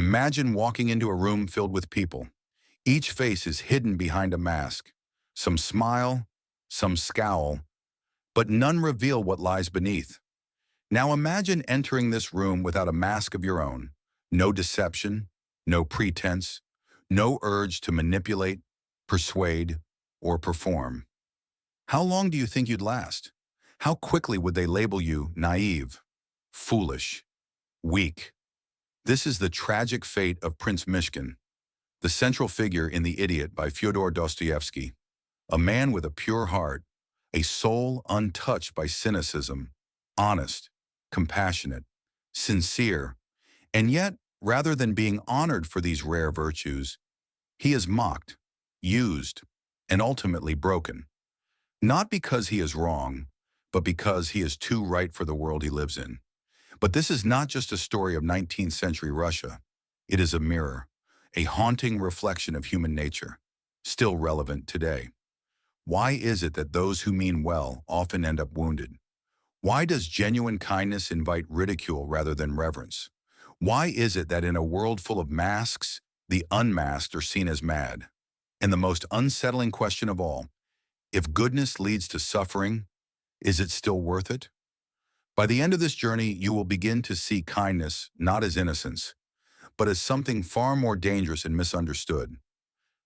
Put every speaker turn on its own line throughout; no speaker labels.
Imagine walking into a room filled with people. Each face is hidden behind a mask. Some smile, some scowl, but none reveal what lies beneath. Now imagine entering this room without a mask of your own. No deception, no pretense, no urge to manipulate, persuade, or perform. How long do you think you'd last? How quickly would they label you naive, foolish, weak? This is the tragic fate of Prince Myshkin, the central figure in The Idiot by Fyodor Dostoevsky, a man with a pure heart, a soul untouched by cynicism, honest, compassionate, sincere, and yet, rather than being honored for these rare virtues, he is mocked, used, and ultimately broken. Not because he is wrong, but because he is too right for the world he lives in. But this is not just a story of 19th century Russia. It is a mirror, a haunting reflection of human nature, still relevant today. Why is it that those who mean well often end up wounded? Why does genuine kindness invite ridicule rather than reverence? Why is it that in a world full of masks, the unmasked are seen as mad? And the most unsettling question of all, if goodness leads to suffering, is it still worth it? By the end of this journey, you will begin to see kindness not as innocence, but as something far more dangerous and misunderstood.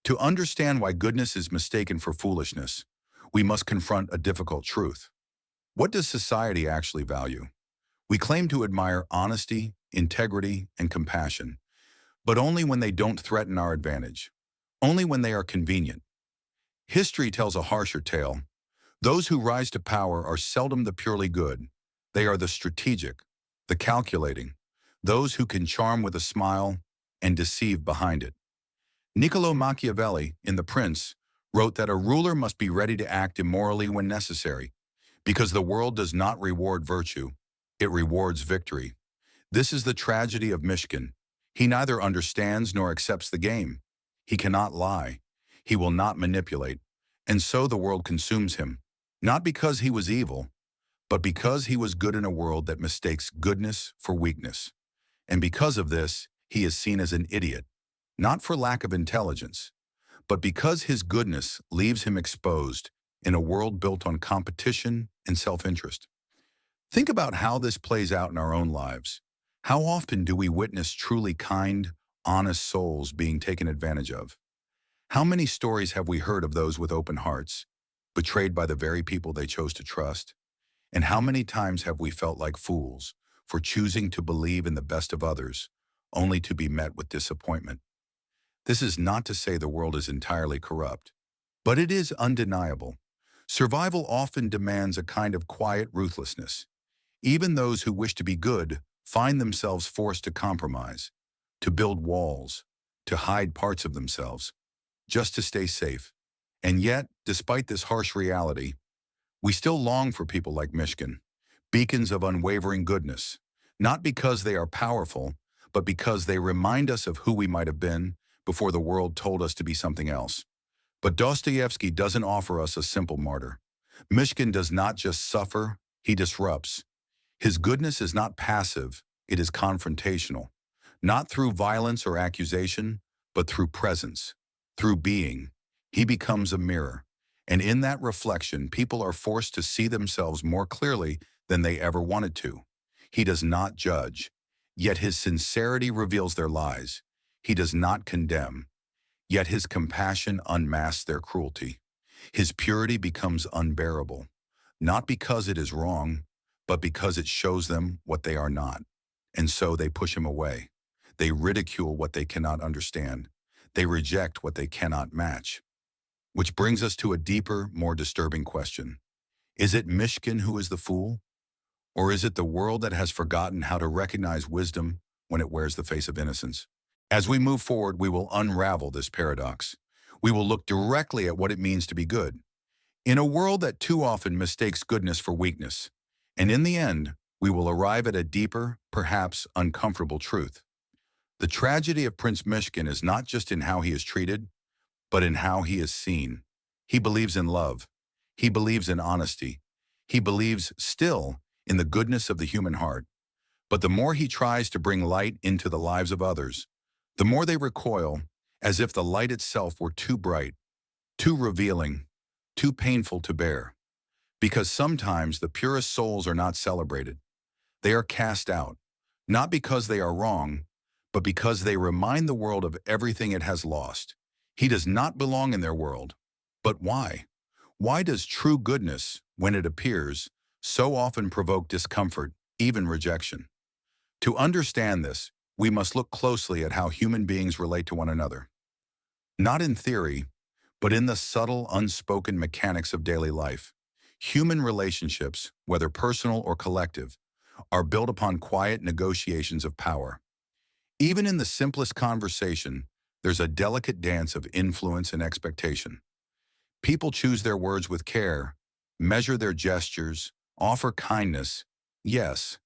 To understand why goodness is mistaken for foolishness, we must confront a difficult truth. What does society actually value? We claim to admire honesty, integrity, and compassion, but only when they don't threaten our advantage, only when they are convenient. History tells a harsher tale. Those who rise to power are seldom the purely good. They are the strategic, the calculating, those who can charm with a smile and deceive behind it. Niccolo Machiavelli, in The Prince, wrote that a ruler must be ready to act immorally when necessary, because the world does not reward virtue, it rewards victory. This is the tragedy of Myshkin. He neither understands nor accepts the game. He cannot lie. He will not manipulate. And so the world consumes him, not because he was evil, but because he was good in a world that mistakes goodness for weakness. And because of this, he is seen as an idiot, not for lack of intelligence, but because his goodness leaves him exposed in a world built on competition and self-interest. Think about how this plays out in our own lives. How often do we witness truly kind, honest souls being taken advantage of? How many stories have we heard of those with open hearts, betrayed by the very people they chose to trust? And how many times have we felt like fools for choosing to believe in the best of others, only to be met with disappointment? This is not to say the world is entirely corrupt, but it is undeniable. Survival often demands a kind of quiet ruthlessness. Even those who wish to be good find themselves forced to compromise, to build walls, to hide parts of themselves, just to stay safe. And yet, despite this harsh reality, we still long for people like Myshkin, beacons of unwavering goodness, not because they are powerful, but because they remind us of who we might have been before the world told us to be something else. But Dostoevsky doesn't offer us a simple martyr. Myshkin does not just suffer, he disrupts. His goodness is not passive, it is confrontational. Not through violence or accusation, but through presence, through being. He becomes a mirror. And in that reflection, people are forced to see themselves more clearly than they ever wanted to. He does not judge, yet his sincerity reveals their lies. He does not condemn, yet his compassion unmasks their cruelty. His purity becomes unbearable, not because it is wrong, but because it shows them what they are not. And so they push him away. They ridicule what they cannot understand. They reject what they cannot match. Which brings us to a deeper, more disturbing question. Is it Myshkin who is the fool? Or is it the world that has forgotten how to recognize wisdom when it wears the face of innocence? As we move forward, we will unravel this paradox. We will look directly at what it means to be good, in a world that too often mistakes goodness for weakness. And in the end, we will arrive at a deeper, perhaps uncomfortable truth. The tragedy of Prince Myshkin is not just in how he is treated, but in how he is seen. He believes in love. He believes in honesty. He believes still in the goodness of the human heart. But the more he tries to bring light into the lives of others, The more they recoil, as if the light itself were too bright, too revealing, too painful to bear. Because sometimes the purest souls are not celebrated. They are cast out, not because they are wrong, but because they remind the world of everything it has lost. He does not belong in their world. But why? Why does true goodness, when it appears, so often provoke discomfort, even rejection? To understand this, we must look closely at how human beings relate to one another. Not in theory, but in the subtle, unspoken mechanics of daily life. Human relationships, whether personal or collective, are built upon quiet negotiations of power. Even in the simplest conversation, there's a delicate dance of influence and expectation. People choose their words with care, measure their gestures, offer kindness, yes,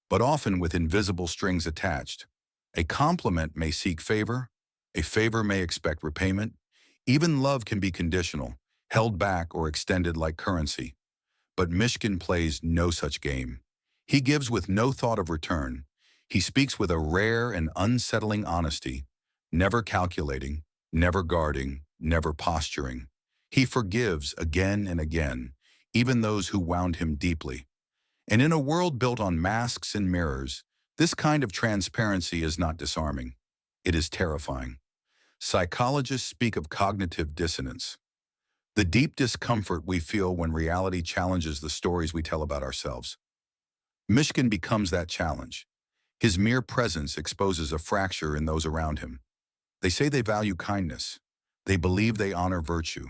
but often with invisible strings attached. A compliment may seek favor, a favor may expect repayment. Even love can be conditional, held back or extended like currency. But Myshkin plays no such game. He gives with no thought of return. He speaks with a rare and unsettling honesty, never calculating, never guarding, never posturing. He forgives again and again, even those who wound him deeply. And in a world built on masks and mirrors, this kind of transparency is not disarming. It is terrifying. Psychologists speak of cognitive dissonance, the deep discomfort we feel when reality challenges the stories we tell about ourselves. Myshkin becomes that challenge. His mere presence exposes a fracture in those around him. They say they value kindness. They believe they honor virtue.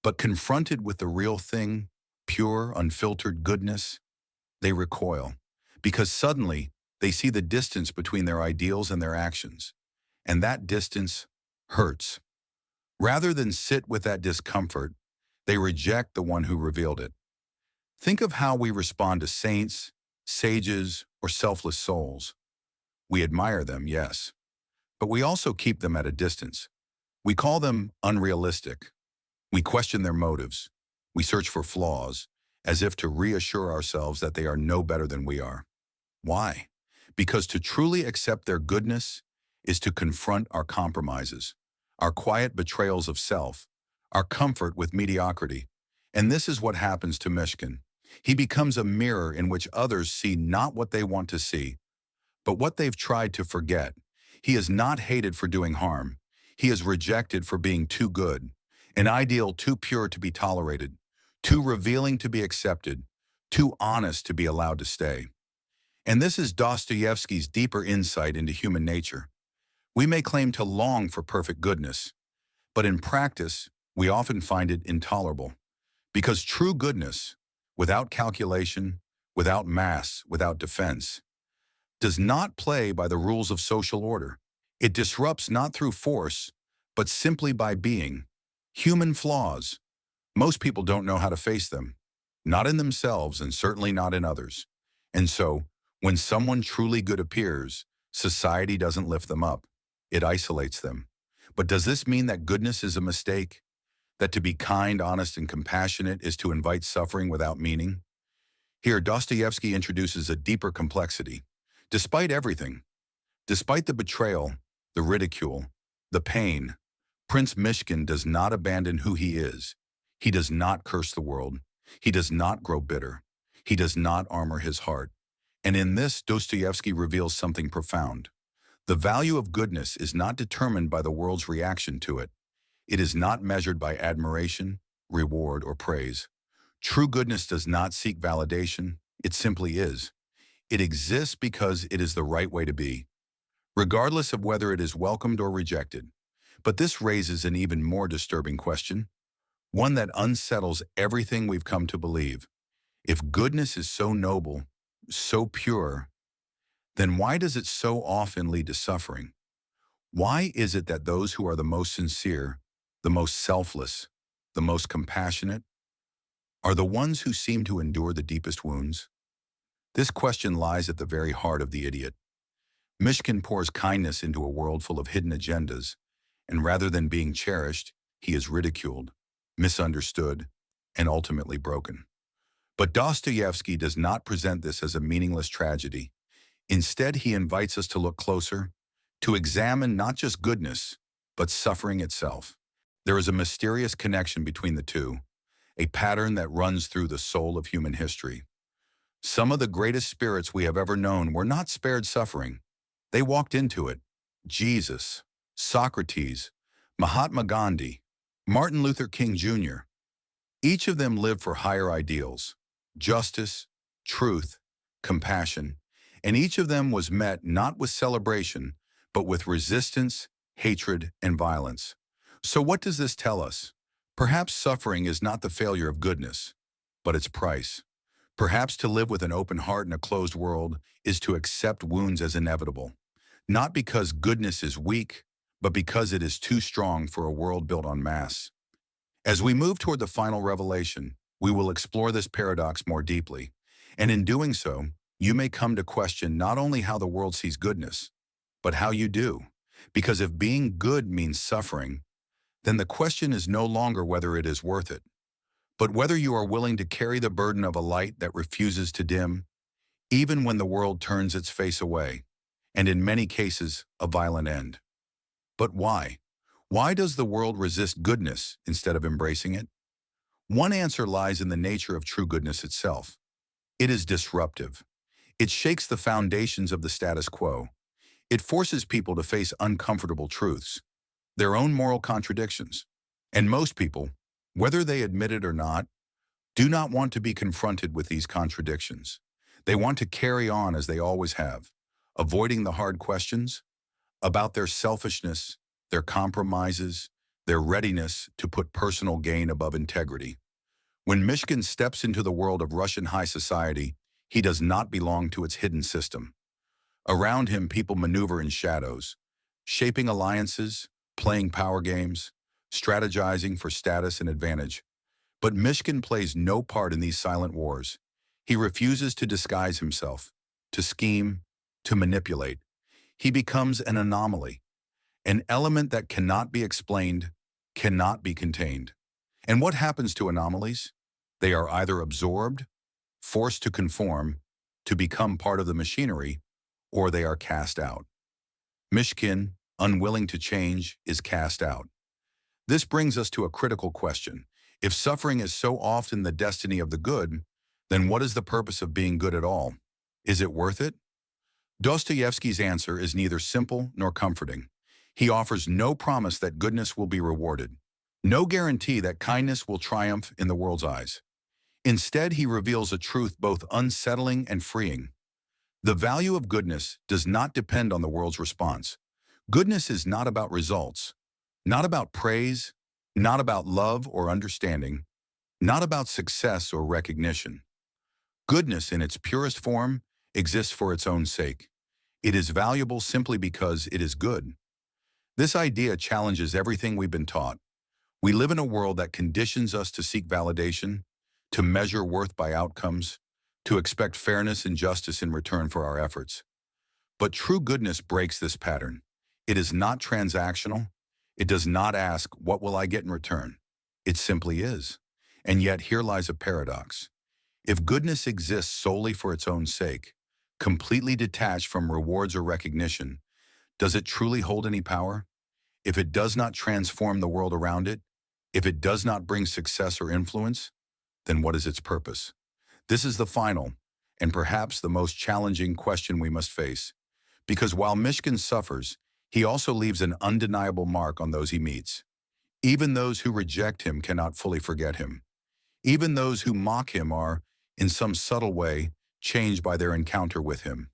But confronted with the real thing, pure, unfiltered goodness, they recoil. Because suddenly, they see the distance between their ideals and their actions. And that distance hurts. Rather than sit with that discomfort, they reject the one who revealed it. Think of how we respond to saints, sages, or selfless souls. We admire them, yes, but we also keep them at a distance. We call them unrealistic. We question their motives. We search for flaws, as if to reassure ourselves that they are no better than we are. Why? Because to truly accept their goodness is to confront our compromises, our quiet betrayals of self, our comfort with mediocrity. And this is what happens to Myshkin. He becomes a mirror in which others see not what they want to see, but what they've tried to forget. He is not hated for doing harm. He is rejected for being too good, an ideal too pure to be tolerated, too revealing to be accepted, too honest to be allowed to stay. And this is Dostoevsky's deeper insight into human nature. We may claim to long for perfect goodness, but in practice, we often find it intolerable. Because true goodness, without calculation, without mass, without defense, does not play by the rules of social order. It disrupts not through force, but simply by being. Human flaws. Most people don't know how to face them, not in themselves and certainly not in others. And so, when someone truly good appears, society doesn't lift them up. It isolates them. But does this mean that goodness is a mistake? That to be kind, honest, and compassionate is to invite suffering without meaning? Here, Dostoevsky introduces a deeper complexity. Despite everything, despite the betrayal, the ridicule, the pain, Prince Myshkin does not abandon who he is. He does not curse the world. He does not grow bitter. He does not armor his heart. And in this, Dostoevsky reveals something profound. The value of goodness is not determined by the world's reaction to it. It is not measured by admiration, reward, or praise. True goodness does not seek validation. It simply is. It exists because it is the right way to be, regardless of whether it is welcomed or rejected. But this raises an even more disturbing question, one that unsettles everything we've come to believe. If goodness is so noble, so pure, then why does it so often lead to suffering? Why is it that those who are the most sincere, the most selfless, the most compassionate, are the ones who seem to endure the deepest wounds? This question lies at the very heart of The Idiot. Myshkin pours kindness into a world full of hidden agendas, and rather than being cherished, he is ridiculed, misunderstood, and ultimately broken. But Dostoevsky does not present this as a meaningless tragedy. Instead, he invites us to look closer, to examine not just goodness, but suffering itself. There is a mysterious connection between the two, a pattern that runs through the soul of human history. Some of the greatest spirits we have ever known were not spared suffering. They walked into it. Jesus, Socrates, Mahatma Gandhi, Martin Luther King Jr. Each of them lived for higher ideals, justice, truth, compassion, and each of them was met not with celebration, but with resistance, hatred, and violence. So what does this tell us? Perhaps suffering is not the failure of goodness, but its price. Perhaps to live with an open heart in a closed world is to accept wounds as inevitable, not because goodness is weak, but because it is too strong for a world built on mass. As we move toward the final revelation, we will explore this paradox more deeply, and in doing so, you may come to question not only how the world sees goodness, but how you do. Because if being good means suffering, then the question is no longer whether it is worth it, but whether you are willing to carry the burden of a light that refuses to dim, even when the world turns its face away, and in many cases, a violent end. But why? Why does the world resist goodness instead of embracing it? One answer lies in the nature of true goodness itself. It is disruptive. It shakes the foundations of the status quo. It forces people to face uncomfortable truths, their own moral contradictions. And most people, whether they admit it or not, do not want to be confronted with these contradictions. They want to carry on as they always have, avoiding the hard questions about their selfishness, their compromises, their readiness to put personal gain above integrity. When Myshkin steps into the world of Russian high society, he does not belong to its hidden system. Around him, people maneuver in shadows, shaping alliances, playing power games, strategizing for status and advantage. But Myshkin plays no part in these silent wars. He refuses to disguise himself, to scheme, to manipulate. He becomes an anomaly, an element that cannot be explained, cannot be contained. And what happens to anomalies? They are either absorbed, forced to conform, to become part of the machinery, or they are cast out. Myshkin, unwilling to change, is cast out. This brings us to a critical question. If suffering is so often the destiny of the good, then what is the purpose of being good at all? Is it worth it? Dostoevsky's answer is neither simple nor comforting. He offers no promise that goodness will be rewarded, no guarantee that kindness will triumph in the world's eyes. Instead, he reveals a truth both unsettling and freeing. The value of goodness does not depend on the world's response. Goodness is not about results, not about praise, not about love or understanding, not about success or recognition. Goodness in its purest form exists for its own sake. It is valuable simply because it is good. This idea challenges everything we've been taught. We live in a world that conditions us to seek validation, to measure worth by outcomes, to expect fairness and justice in return for our efforts. But true goodness breaks this pattern. It is not transactional. It does not ask, what will I get in return? It simply is. And yet here lies a paradox. If goodness exists solely for its own sake, completely detached from rewards or recognition, does it truly hold any power? If it does not transform the world around it, if it does not bring success or influence, then what is its purpose? This is the final, and perhaps the most challenging question we must face. Because while Myshkin suffers, he also leaves an undeniable mark on those he meets. Even those who reject him cannot fully forget him. Even those who mock him are, in some subtle way, changed by their encounter with him.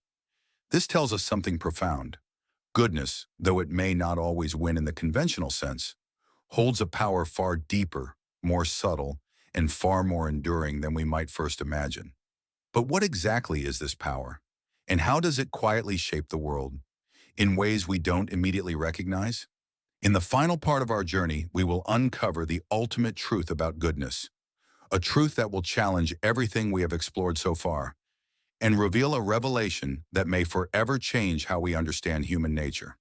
This tells us something profound. Goodness, though it may not always win in the conventional sense, holds a power far deeper, more subtle, and far more enduring than we might first imagine. But what exactly is this power? And how does it quietly shape the world, in ways we don't immediately recognize? In the final part of our journey, we will uncover the ultimate truth about goodness, a truth that will challenge everything we have explored so far, and reveal a revelation that may forever change how we understand human nature.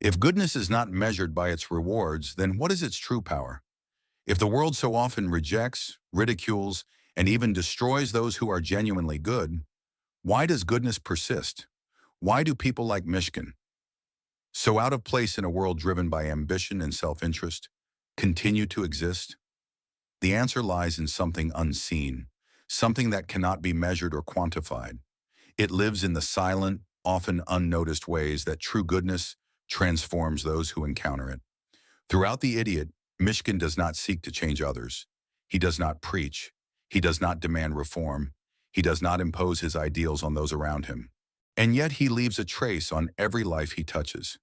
If goodness is not measured by its rewards, then what is its true power? If the world so often rejects, ridicules, and even destroys those who are genuinely good, why does goodness persist? Why do people like Myshkin, So out of place in a world driven by ambition and self-interest, continue to exist? The answer lies in something unseen, something that cannot be measured or quantified. It lives in the silent, often unnoticed ways that true goodness transforms those who encounter it. Throughout The Idiot, Myshkin does not seek to change others. He does not preach. He does not demand reform. He does not impose his ideals on those around him. And yet he leaves a trace on every life he touches.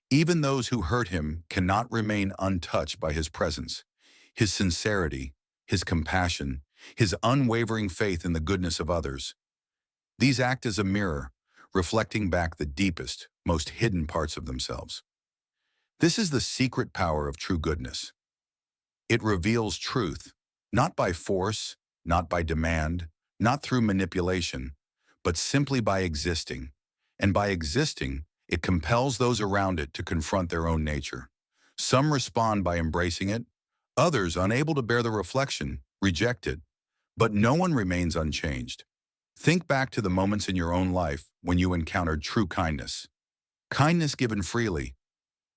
Even those who hurt him cannot remain untouched by his presence. His sincerity, his compassion, his unwavering faith in the goodness of others. These act as a mirror, reflecting back the deepest, most hidden parts of themselves. This is the secret power of true goodness. It reveals truth, not by force, not by demand, not through manipulation, but simply by existing. And by existing, it compels those around it to confront their own nature. Some respond by embracing it, others, unable to bear the reflection, reject it. But no one remains unchanged. Think back to the moments in your own life when you encountered true kindness. Kindness given freely,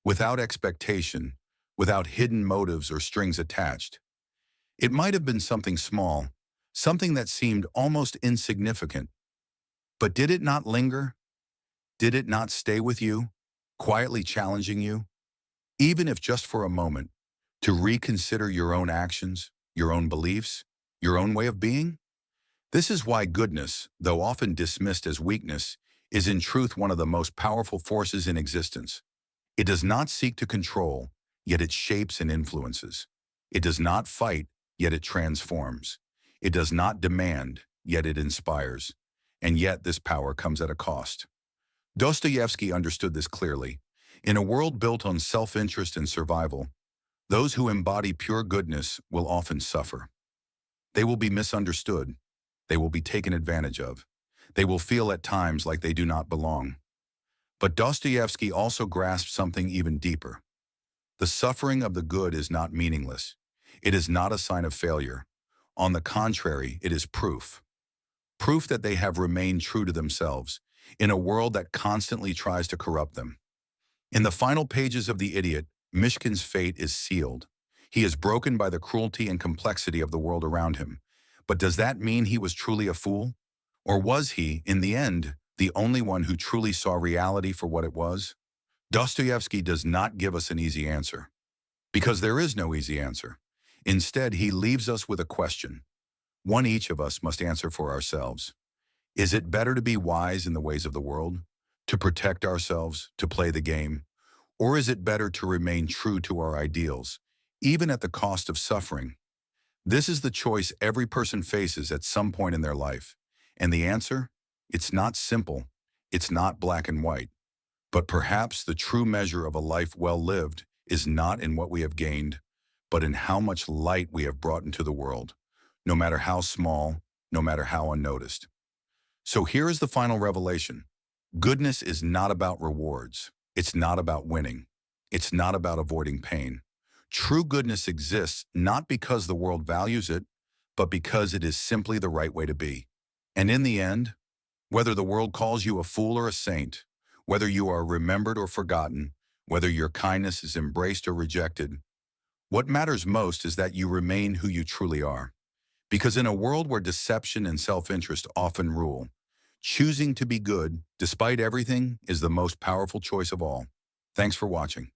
without expectation, without hidden motives or strings attached. It might have been something small, something that seemed almost insignificant. But did it not linger? Did it not stay with you, quietly challenging you, even if just for a moment, to reconsider your own actions, your own beliefs, your own way of being? This is why goodness, though often dismissed as weakness, is in truth one of the most powerful forces in existence. It does not seek to control, yet it shapes and influences. It does not fight, yet it transforms. It does not demand, yet it inspires. And yet this power comes at a cost. Dostoevsky understood this clearly. In a world built on self-interest and survival, those who embody pure goodness will often suffer. They will be misunderstood. They will be taken advantage of. They will feel at times like they do not belong. But Dostoevsky also grasped something even deeper. The suffering of the good is not meaningless. It is not a sign of failure. On the contrary, it is proof. Proof that they have remained true to themselves in a world that constantly tries to corrupt them. In the final pages of The Idiot, Myshkin's fate is sealed. He is broken by the cruelty and complexity of the world around him. But does that mean he was truly a fool? Or was he, in the end, the only one who truly saw reality for what it was? Dostoevsky does not give us an easy answer, because there is no easy answer. Instead, he leaves us with a question, one each of us must answer for ourselves. Is it better to be wise in the ways of the world, to protect ourselves, to play the game? Or is it better to remain true to our ideals, even at the cost of suffering? This is the choice every person faces at some point in their life. And the answer? It's not simple. It's not black and white. But perhaps the true measure of a life well lived is not in what we have gained, but in how much light we have brought into the world, no matter how small, no matter how unnoticed. So here is the final revelation. Goodness is not about rewards. It's not about winning. It's not about avoiding pain. True goodness exists not because the world values it, but because it is simply the right way to be. And in the end, whether the world calls you a fool or a saint, whether you are remembered or forgotten, whether your kindness is embraced or rejected, what matters most is that you remain who you truly are. Because in a world where deception and self-interest often rule, choosing to be good, despite everything, is the most powerful choice of all. Thanks for watching.